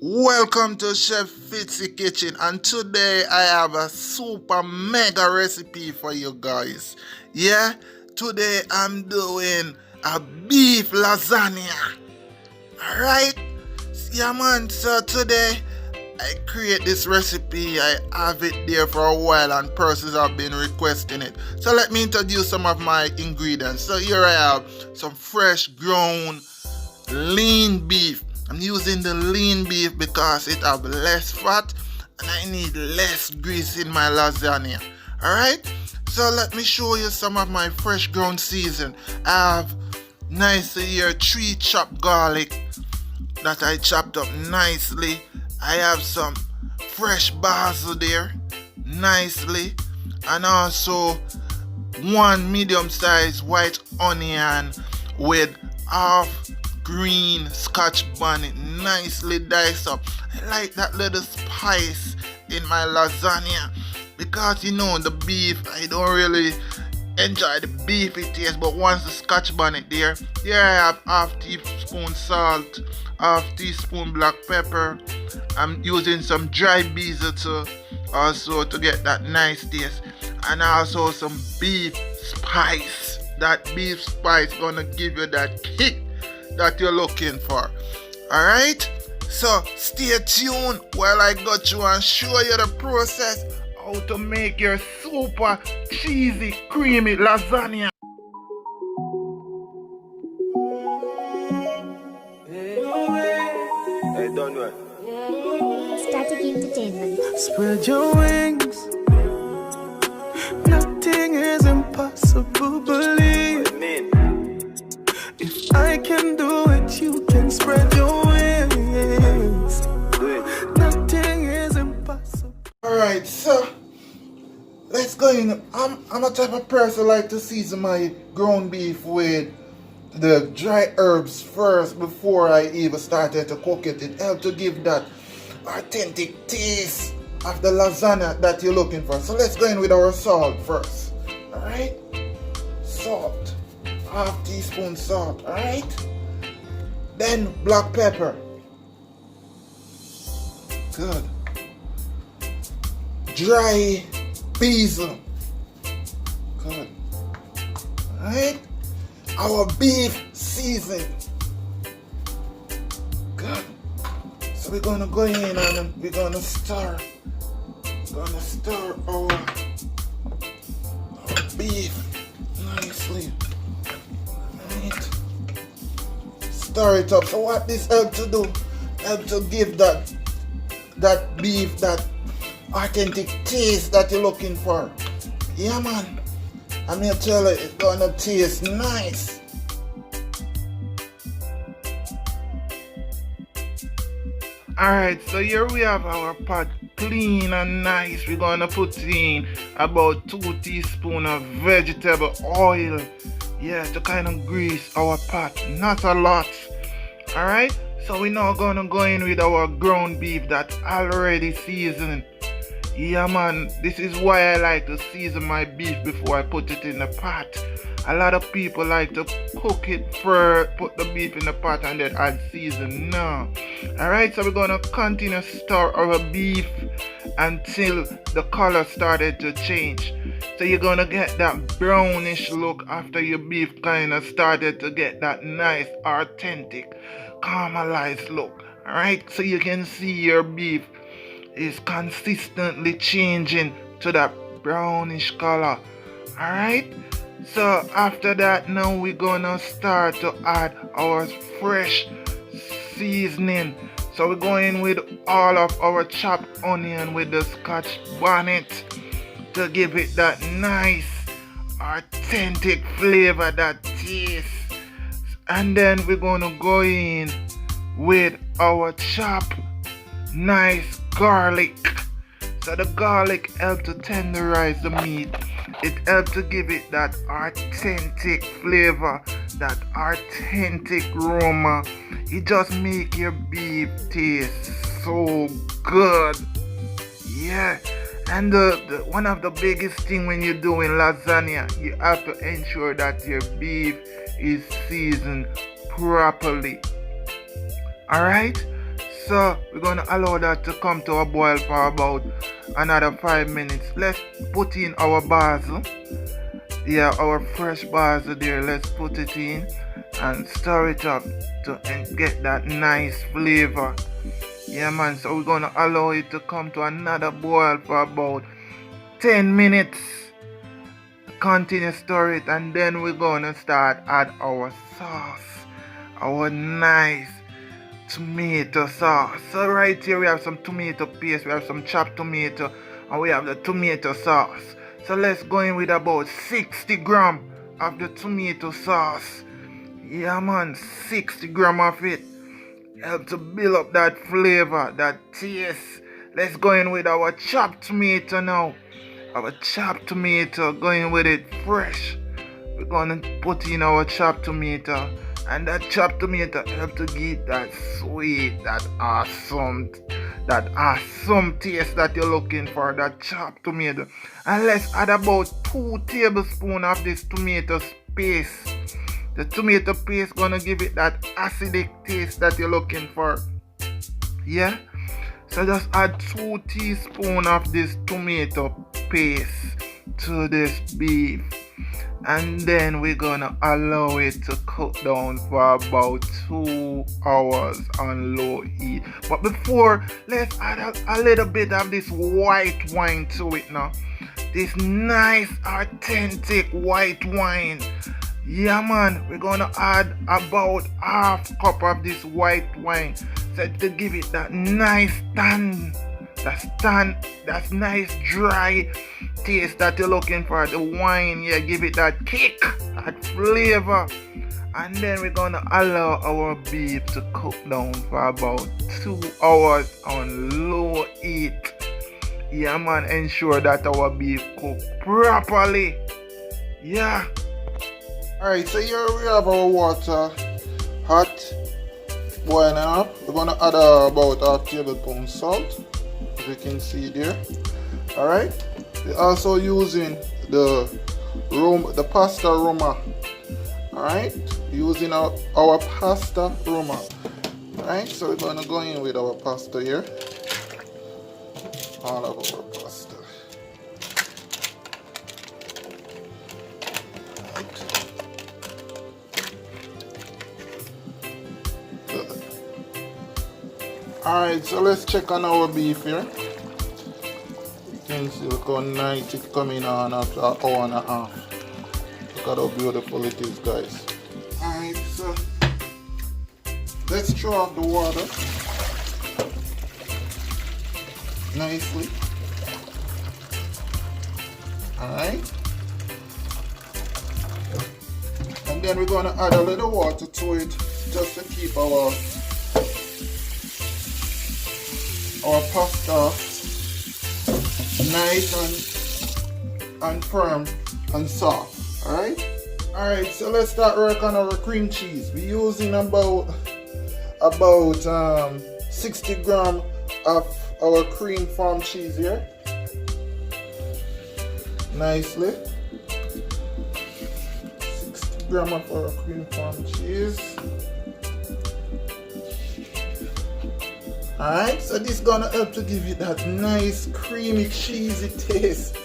Welcome to Chef Fitzy Kitchen, and today I have a super mega recipe for you guys. Yeah, today I'm doing a beef lasagna. Alright? Yeah man, so today I create this recipe. I have it there for a while and persons have been requesting it. So let me introduce some of my ingredients. So here I have some fresh ground lean beef. I'm using the lean beef because it have less fat and I need less grease in my lasagna. Alright? So let me show you some of my fresh ground season. I have nicely here 3 chopped garlic that I chopped up nicely. I have some fresh basil there nicely, and also 1 medium-sized white onion with half green scotch bonnet nicely diced up. I like that little spice in my lasagna because you know the beef, I don't really enjoy the beefy taste, but once the scotch bonnet there I have half teaspoon salt, half teaspoon black pepper. I'm using some dry basil to also to get that nice taste, and also some beef spice. That beef spice gonna give you that kick that you're looking for. Alright, so stay tuned while I go through and show you the process how to make your super cheesy creamy lasagna. Hey, don't worry. Static Entertainment. Spread your wings. Nothing is impossible, believe. What you mean? If I can do it, you can spread your wings. Do it. Nothing is impossible. Alright, so let's go in. I'm a type of person like to season my ground beef with the dry herbs first before I even started to cook it. It helps to give that authentic taste of the lasagna that you're looking for. So let's go in with our salt first. Alright? Salt. Half teaspoon salt. Alright? Then black pepper. Good. Dry basil. Good. Alright? Our beef season. Good. So we're gonna go in and we're gonna stir. Gonna stir our beef nicely. Right. Stir it up. So what this helps to do? Help to give that beef that authentic taste that you're looking for. Yeah man. I'm here to tell you it's gonna taste nice. Alright, so here we have our pot clean and nice. We're gonna put in about 2 teaspoons of vegetable oil. Yeah, to kind of grease our pot. Not a lot. Alright, so we're now gonna go in with our ground beef that's already seasoned. Yeah man, this is why I like to season my beef before I put it in the pot. A lot of people like to cook it first, put the beef in the pot and then add season. No. Alright, so we're gonna continue to stir our beef until the color started to change. So you're gonna get that brownish look after your beef kind of started to get that nice authentic caramelized look. Alright, so you can see your beef is consistently changing to that brownish color. Alright, so after that now we're gonna start to add our fresh seasoning. So we're going with all of our chopped onion with the scotch bonnet to give it that nice authentic flavor, that taste. And then we're gonna go in with our chopped nice garlic. So the garlic helps to tenderize the meat. It helps to give it that authentic flavor, that authentic aroma. It just make your beef taste so good. Yeah. And one of the biggest thing when you're doing lasagna, you have to ensure that your beef is seasoned properly. Alright? So we're gonna allow that to come to a boil for about another 5 minutes. Let's put in our basil. Yeah, our fresh basil there. Let's put it in and stir it up and get that nice flavor. Yeah, man. So we're gonna allow it to come to another boil for about 10 minutes. Continue stir it, and then we're gonna start add our sauce, our nice tomato sauce. So right here we have some tomato paste, we have some chopped tomato, and we have the tomato sauce. So let's go in with about 60 grams of the tomato sauce. Yeah, man, 60 grams of it. Help to build up that flavor, that taste. Let's go in with our chopped tomato now. Our chopped tomato, going with it fresh. We're gonna put in our chopped tomato, and that chopped tomato help to give that sweet, that awesome taste that you're looking for, that chopped tomato. And let's add about 2 tablespoons of this tomato paste. The tomato paste gonna give it that acidic taste that you're looking for. Yeah? So just add 2 teaspoons of this tomato paste to this beef, and then we're gonna allow it to cook down for about 2 hours on low heat. But before, let's add a little bit of this white wine to it now. This nice authentic white wine. Yeah, man, we're gonna add about half cup of this white wine, so to give it that nice that's nice dry taste that you're looking for. The wine, yeah, give it that kick, that flavor. And then we're gonna allow our beef to cook down for about 2 hours on low heat. Yeah, man, ensure that our beef cook properly. Yeah. Alright, so here we have our water hot, boiling up. We're gonna add about half tablespoon salt, as you can see there. Alright, we're also using the pasta roma. Alright, using our pasta roma. Alright, so we're gonna go in with our pasta here. All of our pasta. Alright, so let's check on our beef here. You can see look how nice it's coming on after an hour and a half. Look at how beautiful it is, guys. Alright, so let's throw off the water nicely. Alright. And then we're going to add a little water to it just to keep our pasta nice and firm and soft. Alright, so let's start work on our cream cheese. We're using about 60 grams of our cream farm cheese here. Nicely. 60 grams of our cream farm cheese. Alright, so this is gonna help to give you that nice creamy cheesy taste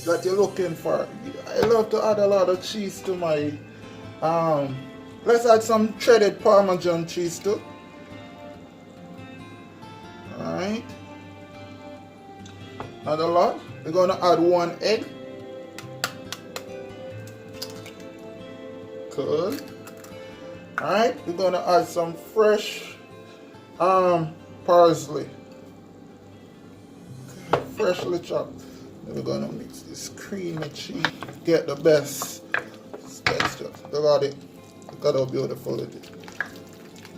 that you're looking for. I love to add a lot of cheese to my let's add some shredded Parmesan cheese too. Alright. Not a lot. We're gonna add 1 egg. Good. Alright, we're gonna add some fresh parsley. Okay, freshly chopped. Then we're gonna mix this creamy cheese. Get the best texture. Look at it. Look at how beautiful it is.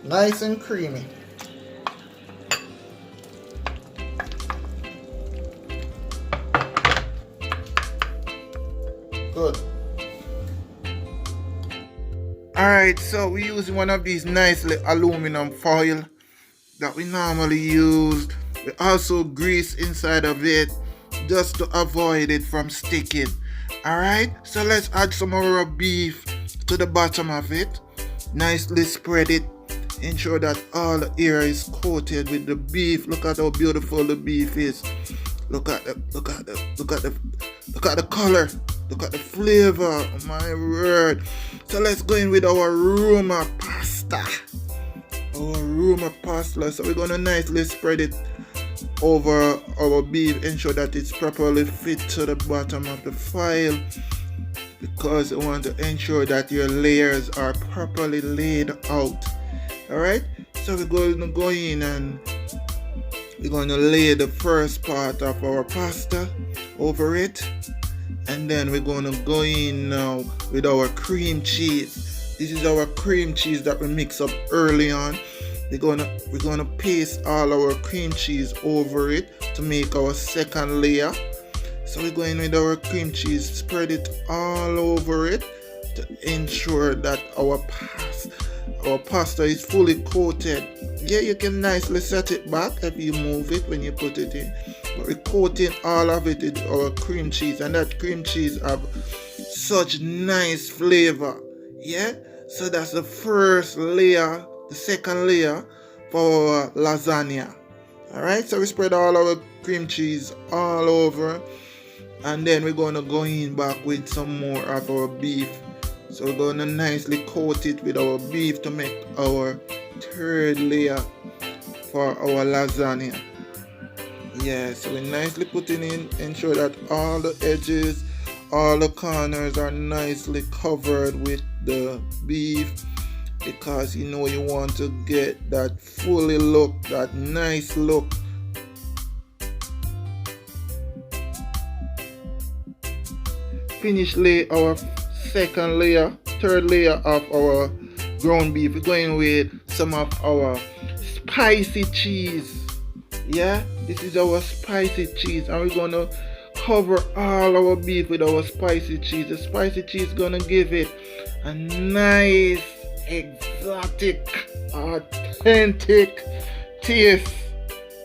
Nice and creamy. Good. Alright, so we're using one of these nicely aluminum foil that we normally use. We also grease inside of it just to avoid it from sticking. Alright, so let's add some of our beef to the bottom of it. Nicely spread it Ensure that all the area is coated with the beef. Look at how beautiful the beef is. Look at the color. Look at the flavor. Oh my word. So let's go in with our Roma pasta. Our Roma pasta. So we're gonna nicely spread it over our beef. Ensure that it's properly fit to the bottom of the file, because you want to ensure that your layers are properly laid out. Alright, so we're going to go in and we're going to lay the first part of our pasta over it, and then we're going to go in now with our cream cheese. This is our cream cheese that we mix up early on. We're gonna paste all our cream cheese over it to make our second layer. So we're going with our cream cheese, spread it all over it to ensure that our pasta is fully coated. Yeah, you can nicely set it back if you move it when you put it in. But we're coating all of it with our cream cheese, and that cream cheese have such nice flavor. Yeah, so that's the first layer. The second layer for our lasagna. Alright, so we spread all our cream cheese all over, and then we're going to go in back with some more of our beef. So we're going to nicely coat it with our beef to make our third layer for our lasagna. Yeah, so we're nicely putting in, ensure that all the edges, all the corners are nicely covered with the beef, because you know you want to get that fully look, that nice look. Finish lay our second layer, third layer of our ground beef. We're going with some of our spicy cheese. Yeah, this is our spicy cheese, and we're gonna cover all our beef with our spicy cheese. The spicy cheese is gonna give it a nice, exotic, authentic taste.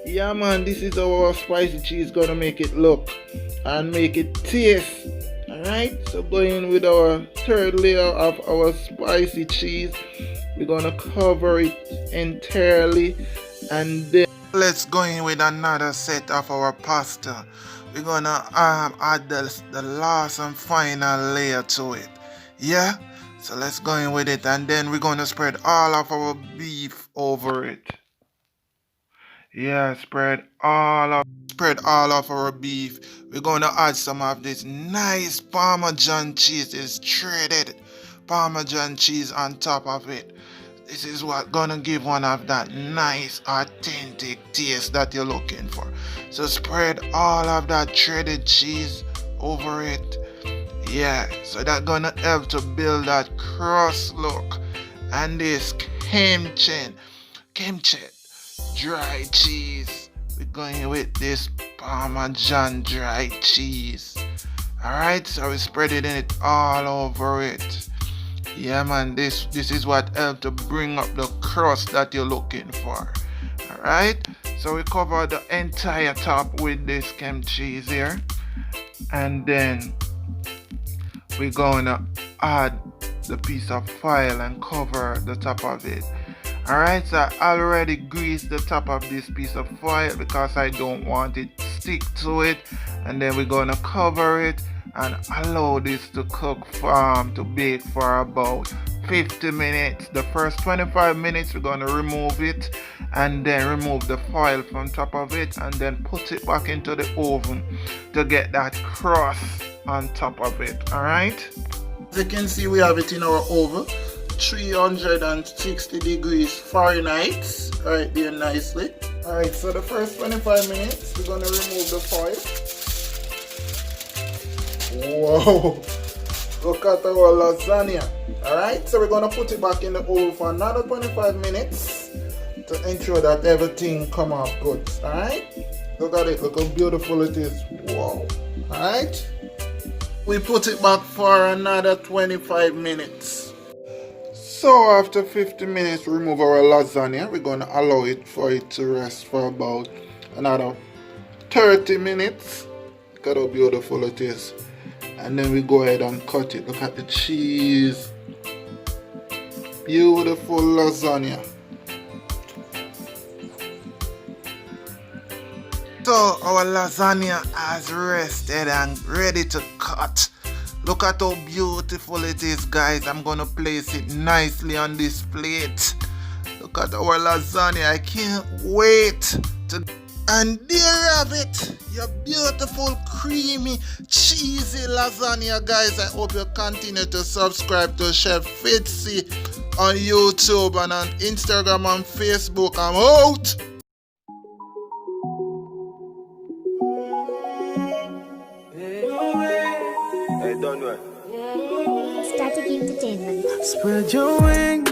Yeah man, this is how our spicy cheese gonna make it look and make it taste. Alright, so going with our third layer of our spicy cheese, we're gonna cover it entirely, and then let's go in with another set of our pasta. We're gonna add the last and final layer to it. Yeah, so let's go in with it, and then we're gonna spread all of our beef over it. Yeah, spread all of our beef. We're gonna add some of this nice Parmesan cheese, this shredded Parmesan cheese on top of it. This is what gonna give one of that nice authentic taste that you're looking for. So spread all of that shredded cheese over it. Yeah, so that's gonna help to build that crust look. And this kimchi dry cheese. We're going with this Parmesan dry cheese. Alright, so we spread it all over it. Yeah man, this is what helps to bring up the crust that you're looking for. Alright, so we cover the entire top with this kimchi cheese here, and then we're gonna add the piece of foil and cover the top of it. Alright, so I already greased the top of this piece of foil because I don't want it to stick to it, and then we're gonna cover it and allow this to cook to bake for about 50 minutes. The first 25 minutes we're gonna remove it, and then remove the foil from top of it, and then put it back into the oven to get that crust on top of it. Alright, as you can see, we have it in our oven, 360 degrees Fahrenheit, right there nicely. Alright, so the first 25 minutes we're gonna remove the foil. Wow, look at our lasagna. Alright, so we're gonna put it back in the oven for another 25 minutes to ensure that everything come out good. Alright, look at it, look how beautiful it is. Wow. Alright, we put it back for another 25 minutes. So after 50 minutes, remove our lasagna. We're gonna allow it for it to rest for about another 30 minutes. Look at how beautiful it is. And then we go ahead and cut it. Look at the cheese. Beautiful lasagna. So our lasagna has rested and ready to cut. Look at how beautiful it is, guys. I'm gonna place it nicely on this plate. Look at our lasagna. I can't wait to. And there you have it, your beautiful, creamy, cheesy lasagna, guys. I hope you continue to subscribe to Chef Fitzy on YouTube and on Instagram and Facebook. I'm out. Static Entertainment. Spread your wings.